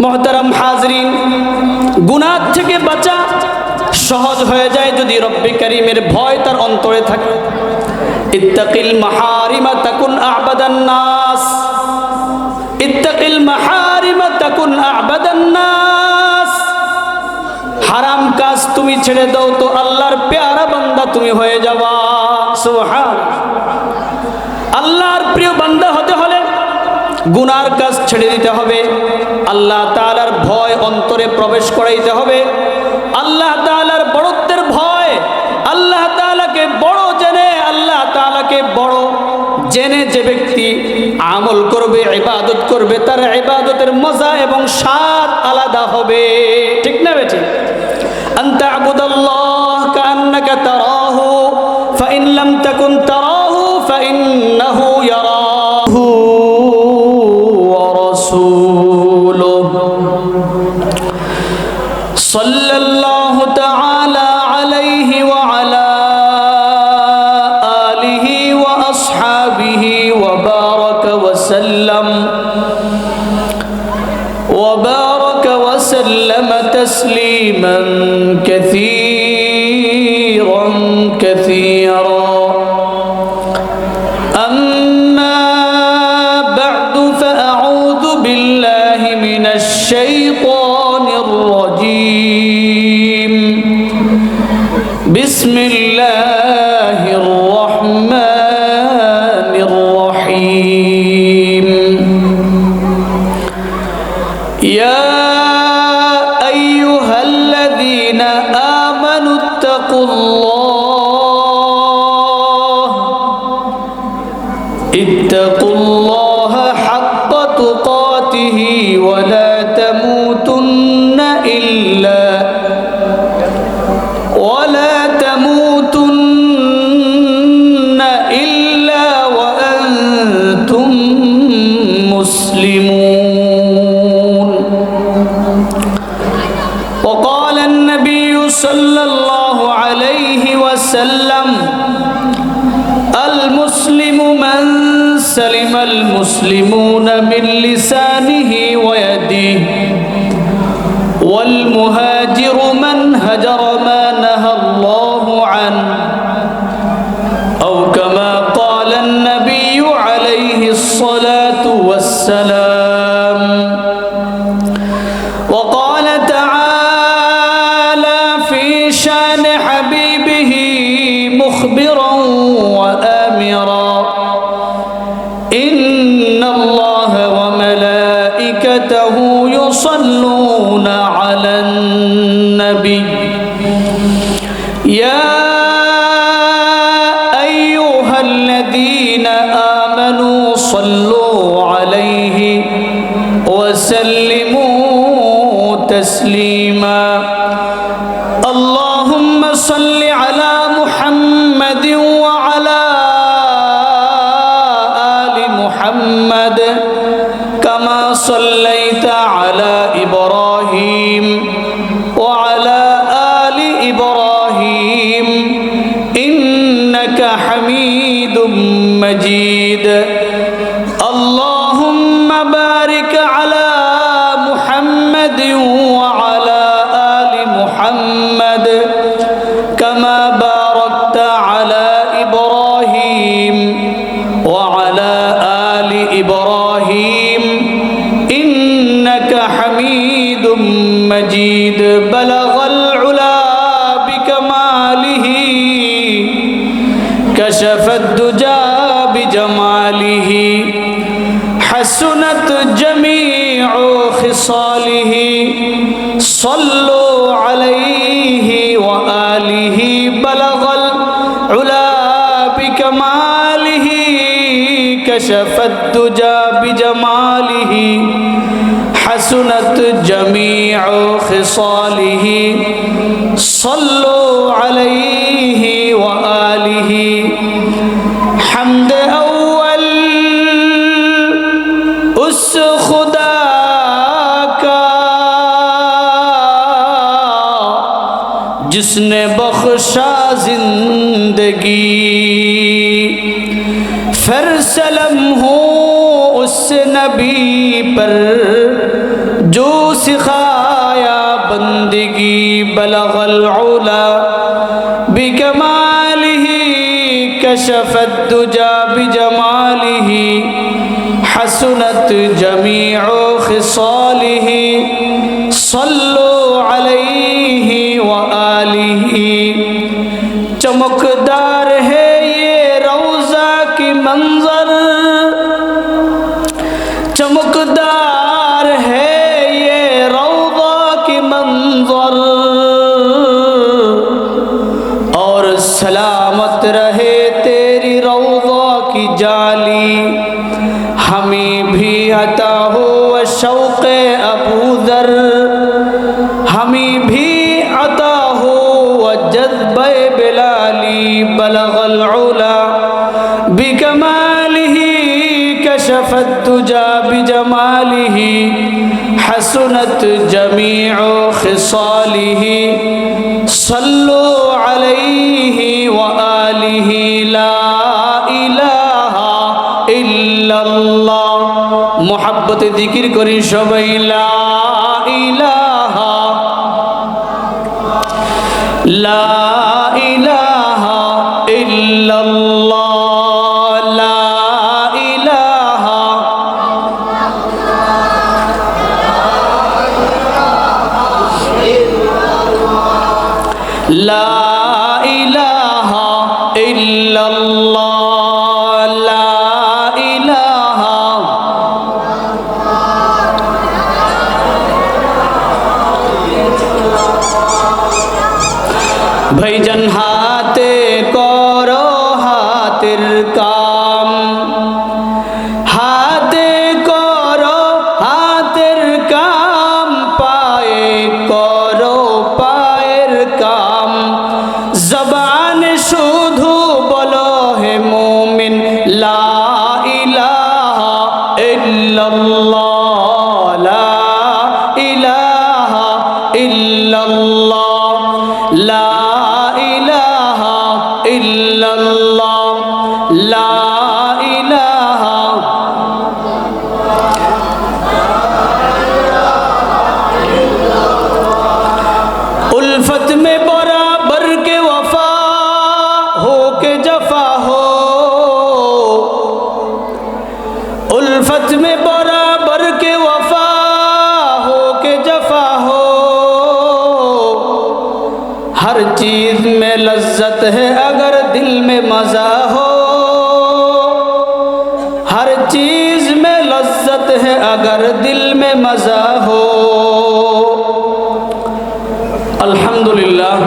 মুহতারাম হাজরিন, গুনাহ থেকে বাঁচা সহজ হয়ে যায় যদি রব্বে কারীমের ভয় তার অন্তরে থাকে। ইত্তাকিল মাহারিমা তাকুন আ'বাদান নাস, ইত্তাকিল মাহারিমা তাকুন আ'বাদান নাস। হারাম কাজ তুমি ছেড়ে দাও তো আল্লাহর পেয়ারা বান্দা তুমি হয়ে যাবা। সুবহান। আল্লাহর প্রিয় বান্দা হতে হলে গুনার কাজ ছেড়ে দিতে হবে, আল্লাহ তাআলার ভয় অন্তরে প্রবেশ করাইতে হবে। আল্লাহ তাআলার বড়ত্বের ভয়, আল্লাহ তাআলাকে বড় জেনে, আল্লাহ তাআলাকে বড় জেনে যে ব্যক্তি আমল করবে, ইবাদত করবে, তার ইবাদতের মজা এবং স্বাদ আলাদা হবে। ঠিক না বেটি? আনতা আবুদাল্লাহ কাআন্নাকা তারাহু ফাইন লাম তাকুন তারাহু ফাইন্নাহু ইয়ারাহু ওয়া রাসূলুহু সাল্লাল্লাহু তাআলা আলাইহি ওয়া আলা আলিহি ওয়া আসহাবিহি ওয়া বারাকা ওয়া সাল্লাম وبارك وسلم تسليما كثيرا كثيرا. أما بعد فأعوذ بالله من الشيطان الرجيم. بسم الله الرحمن الرحيم. يا أيها الذين آمنوا اتقوا الله حق تقاته ولا تموتن إلا وأنتم مسلمون. وقال النبي صلى الله عليه وسلم المسلم من سلم المسلمون من لسانه ويده والمهاجر من هجر ما نهى الله عنه أو كما قال النبي عليه الصلاة والسلام. وقال تعالى في شان حبيبه مخبرا وآمرا إن الله وملائكته يصلون على النبي يا أيها الذين آمنوا صلوا عليه وسلموا تسليما. اللهم صل على محمد وعلى آل محمد كما صليت على إبراهيم وعلى آل إبراهيم إنك حميد مجيد. اللهم بارك على محمد وعلى آل محمد كما باركت على إبراهيم وعلى آل إبراهيم إنك حميد مجيد. بلغ العلا بكماله كشف الدجى بجماله حسنت جميع خصاله صلوا عليه وآله. بلغ العلا بكماله كشف الدجى بجماله حسنت جميع خصاله صلوا عليه وآله. حمد أول اس خدا کا جس نے بخشا زندگی، پھر سلام ہو اس نبی پر जो सिखाया बंदगी बलगल उला बिकमालिही कशफत दुजा बिजमालिही हसनत जमीउ खिसालिही सल्लु अलैहि व आलिही। चमकदार है ये रौज़ा की मंजर, चमकदार है ये रौज़ा की मंजर, और सलामत रहे तेरी रौज़ा की जाली। हमें भी अता हो शौक़े अबू ज़र, हमें भी अता हो जज़्बे बिलाली। बलगल उला बिकमालिही कशफत दुजा बिजमालिही हसनत जमीउ खिसालिही सल्लु अलैहि व आलिही। ला इलाहा इल्लल्लाह। मोहब्बते जिकिर करी सबाई ला इलाहा ला इलाहा इल्लल्लाह ला इलाहा ला इलाहा इल्लल्लाह ला इलाहा। भाईजान हाथे करो हाथेर काम, हाथे करो हाथेर काम, पाए करो पाएर काम। जबान शुधु बोलो है मोमिन ला इलाहा इल्लल्लाह ला इलाहा इल्लल्लाह ला इलाहा इल्लल्लाह ला इलाहा। उल्फत में बराबर के वफा हो के जफा हो, उल्फत में बराबर के वफा हो के जफा हो। हर चीज में लज्जत है अगर दिल में मजा हो, हर चीज में लज्जत है अगर दिल में मजा हो। আলহামদুলিল্লাহ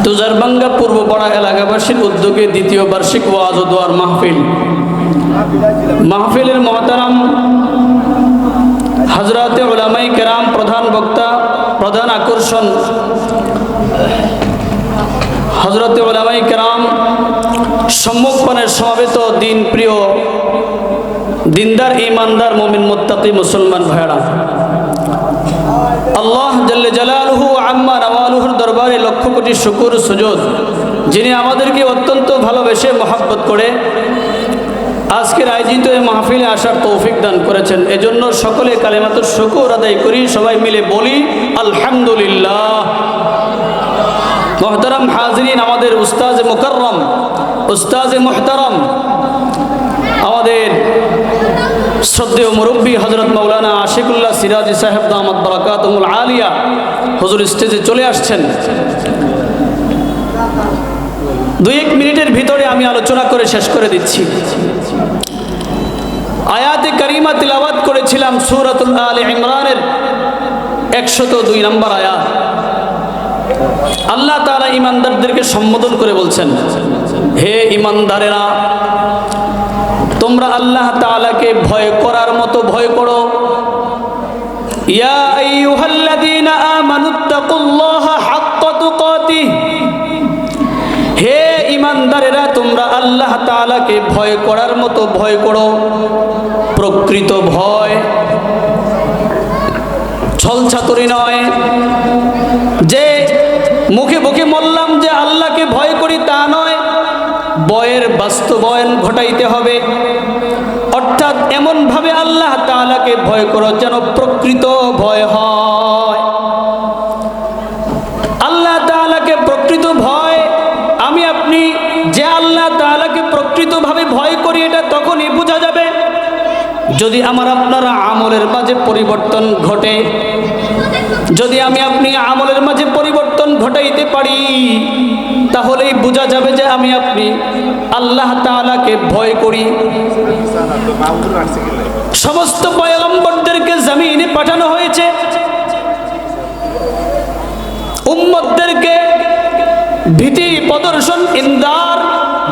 তুজারবাঙ্গা পূর্বপাড়া এলাকাবাসীর উদ্যোগে দ্বিতীয় বার্ষিক ওয়াজ ও দোয়ার মাহফিল, মাহফিলের মহতারাম হযরতে উলামায়ে কেরাম, প্রধান বক্তা, প্রধান আকর্ষণ হযরতে উলামায়ে কেরাম, সম্মুখপানের সমবেত দিন প্রিয় দিনদার ইমানদার মুমিন মুত্তাকি মুসলমান ভাইরা, আল্লাহ জাল্লে জালালুহু আম্মা নওয়ালুহুর দরবারে লক্ষ কোটি শুকর সুজুদ, যিনি আমাদেরকে অত্যন্ত ভালোবেসে মহব্বত করে আজকের আয়োজিত এই মাহফিলে আসার তৌফিক দান করেছেন। এজন্য সকলে কালেমাতুর শুকর আদায় করি, সবাই মিলে বলি আলহামদুলিল্লাহ। মোহতারাম হাজরিন, আমাদের উস্তাজে মুকাররম, উস্তাজে মুহতারাম, আমাদের শ্রদ্ধেয় মুরব্বী হযরত মাওলানা আশিকুল্লাহ সিরাজি সাহেব দামাত বারাকাতুহুল আলিয়া হুজুর স্টেজে চলে আসছেন। 2-1 মিনিটের ভিতরে আমি আলোচনা করে শেষ করে দিচ্ছি। আয়াতে কারিমা তিলাওয়াত করেছিলাম সূরাতুল আলে ইমরানের 102 নম্বর আয়াত। আল্লাহ তাআলা ঈমানদারদেরকে সম্বোধন করে বলছেন, হে ঈমানদারেরা, তোমরা আল্লাহ তাআলাকে ভয় করার মতো ভয় করো। ইয়া আইয়ুহাল্লাযীনা আমানুত্তাকুল্লাহা হাক্কা তুকাতিহ, হে ঈমানদারেরা, তোমরা আল্লাহ তাআলাকে ভয় করার মতো ভয় করো। প্রকৃত ভয় ছলছাতুরি নয়, যে মুখে মুখে বললাম যে আল্লাহকে ভয় করি তা নয়, ভয়ের বাস্তবায়ন ঘটাইতে হবে। অর্থাৎ এমনভাবে আল্লাহ তাআলাকে ভয় করো যেন প্রকৃত ভয় হয়। আল্লাহ তাআলাকে প্রকৃত ভয়, আমি আপনি যে আল্লাহ তাআলাকে প্রকৃতভাবে ভয় করি এটা তখনই বোঝা যাবে যদি আমার আপনার আমলের মাঝে পরিবর্তন ঘটে। যদি আমি আপনি আমলের মাঝে পরিবর্তন ঘটাইতে পারি তাহলেই বোঝা যাবে যে আমি আপনি আল্লাহ তাআলাকে ভয় করি। সমস্ত পয়গম্বরদেরকে জমিনে পাঠানো হয়েছে উম্মতদেরকে ভীতি প্রদর্শন, ইনদার,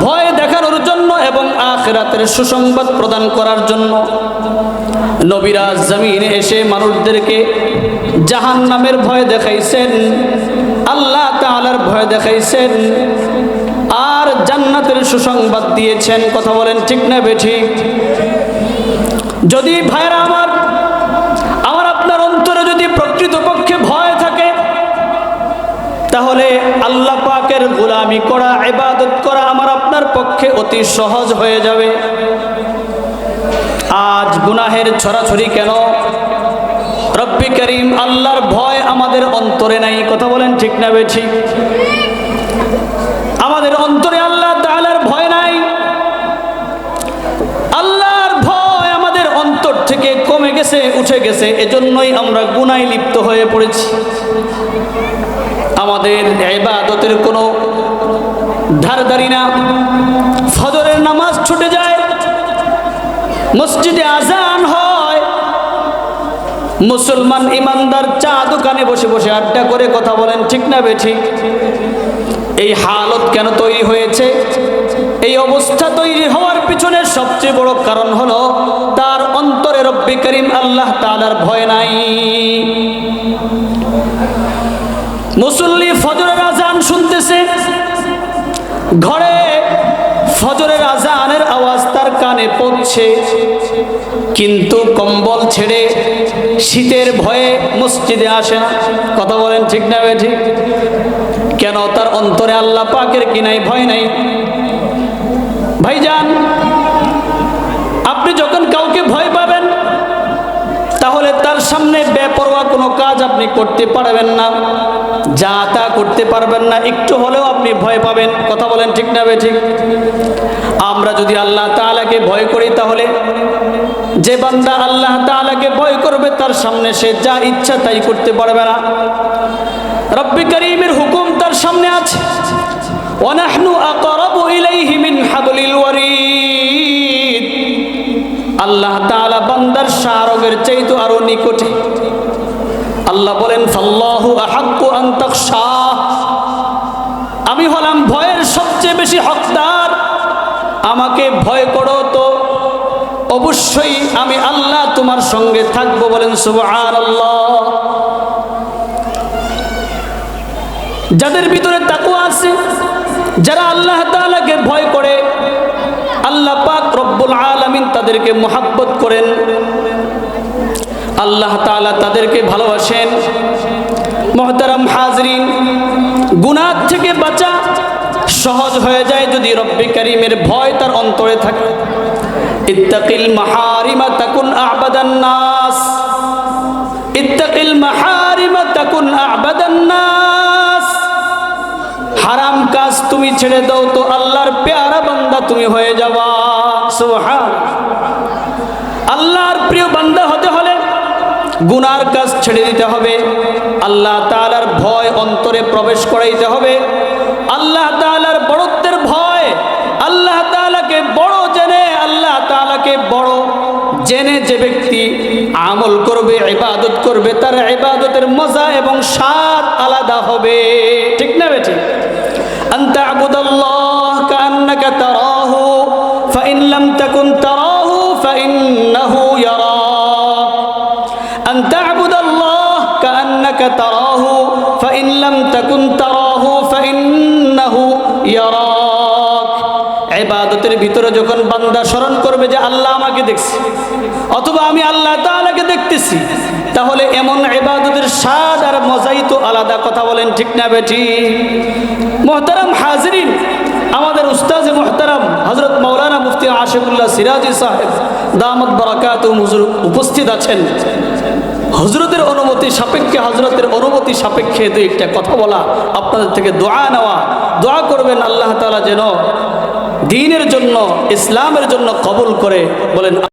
ভয় দেখানোর জন্য এবং আখিরাতের সুসংবাদ প্রদান করার জন্য। নবীরা জমিনে এসে মানুষদেরকে জাহান্নামের ভয় দেখাইছেন, আল্লাহ তাআলার ভয় দেখাইছেন, আর জান্নাতের সুসংবাদ দিয়েছেন। কথা বলেন ঠিক না বেঠিক? যদি ভাইরা আমার আপনার অন্তরে যদি প্রকৃতপক্ষে ভয় থাকে তাহলে আল্লাহ পাকের গোলামি করা, ইবাদত করা আমার আপনার পক্ষে অতি সহজ হয়ে যাবে। আজ গুনাহের ছড়াছড়ি কেন? রব্বি করিম আল্লাহর ভয় আমাদের অন্তরে নাই। কথা বলেন ঠিক না বেঠিক? আমাদের অন্তরে আল্লাহ তাআলার ভয় নাই। আল্লাহর ভয় আমাদের অন্তর থেকে কমে গেছে, উঠে গেছে। এজন্যই আমরা গুনাহে লিপ্ত হয়ে পড়েছি। আমাদের ইবাদতের কোনো ধারধারি না। ফজরের নামাজ ছুটে যায়, মসজিদে আজান হয়, মুসলমান ইমানদার চা দোকানে বসে বসে আড্ডা করে। কথা বলেন ঠিক না বেঠিক? এই হালত কেন তৈরি হয়েছে? এই অবস্থা তৈরি হওয়ার পিছনে সবচেয়ে বড় কারণ হলো তার অন্তরে রব্বি করিম আল্লাহ তাআলার ভয় নাই। মুসল্লি ফজরের আজান শুনতেছে, ঘরে ফজরের আজানের আওয়াজ তার কানে পৌঁছে, কিন্তু কম্বল ছেড়ে শীতের ভয়ে মসজিদে আসে না। কথা বলেন ঠিক না বেঠিক? কেন? তার অন্তরে আল্লাহ পাকের কি নাই? ভয় নাই। ভাইজান, আপনি যখন কাউকে ভয় পাবেন তাহলে তার সামনে বেপরোয়া কোনো কাজ আপনি করতে পারবেন না, যা তা করতে পারবেন না, একটু হলেও আপনি ভয় পাবেন। কথা বলেন ঠিক না বেঠিক? আমরা যদি আল্লাহ তাআলাকে ভয় করি তাহলে যে বান্দা আল্লাহ তাআলাকে ভয় করবে তার সামনে সে যা ইচ্ছা তাই করতে পারবে না। রব্বি করিমের হুকুম তার সামনে আছে, ওয়া নাহনু আকরাবু ইলাইহি মিন হাবলিল ওয়ারিদ। আল্লাহ তাআলা বান্দার শাহরগের চাইতে আরো নিকটে। আল্লাহ বলেন ফাল্লাহু আহাক্কু আন তাখশা, আমি হলাম ভয়ের সবচেয়ে বেশি হকদার। আমাকে ভয় করো তো অবশ্যই আমি আল্লাহ তোমার সঙ্গে থাকবো। বলেন সুবহানাল্লাহ। যাদের ভিতরে তাকওয়া আছে, যারা আল্লাহ তাআলাকে ভয় করে, আল্লাহ পাক রব্বুল আলামিন তাদেরকে মুহাব্বত করেন, আল্লাহ তাআলা তাদেরকে ভালোবাসেন। মুহতারাম হাজরিন, গুনাহ থেকে বাঁচা সহজ হয়ে যায় যদি রব্বি করিমের ভয় তার অন্তরে থাকে। ইত্তাকিল মাহারিমা তাকুন আ'বাদান নাস, ইত্তাকিল মাহারিমা তাকুন আ'বাদান নাস। হারাম কাজ তুমি ছেড়ে দাও তো আল্লাহর পেয়ারা বান্দা তুমি হয়ে যাবা। সুবহান। আল্লাহর প্রিয় বান্দা হতে হলে গুনার কাজ ছেড়ে দিতে হবে, আল্লাহ তাআলার ভয় অন্তরে প্রবেশ করাইতে হবে। আল্লাহ তাআলার বড়ত্বের ভয়, আল্লাহ তাআলাকে বড় জেনে, আল্লাহ তাআলাকে বড় জেনে যে ব্যক্তি আমল করবে, ইবাদত করবে, তার ইবাদতের মজা এবং স্বাদ আলাদা হবে। ঠিক না বেটি? আনতা আবুদাল্লাহ কাআন্নাকা তারাহু ফাইন লাম তাকুন তারাহু ফাইন্নাহু ইয়ারাক। আনতা আবুদাল্লাহ কাআন্নাকা তারাহু ফাইন লাম তাকুন তারাহু ফাইন্নাহু ইয়ারাক। ইবাদতের ভিতরে যখন বান্দা স্মরণ করবে যে আল্লাহ আমাকে দেখছে অথবা আমি আল্লাহ তাআলাকে দেখতেছি, তাহলে এমন ইবাদতের স্বাদ আর মজাই তো আলাদা। কথা বলেন ঠিক না বেটি? মুহতারাম হাজরিন, আমাদের উস্তাজ মুহতারাম হযরত মাওলানা মুফতি আশিকুল্লাহ সিরাজি সাহেব দামাত বারাকাতুহুম হুজুর উপস্থিত আছেন। হযরতের অনুমতি সাপেক্ষে, হযরতের অনুমতি সাপেক্ষে দুই একটা কথা বলা, আপনাদের থেকে দোয়া নেওয়া। দোয়া করবেন আল্লাহ তাআলা যেন দ্বীনের জন্য, ইসলামের জন্য কবুল করে। বলেন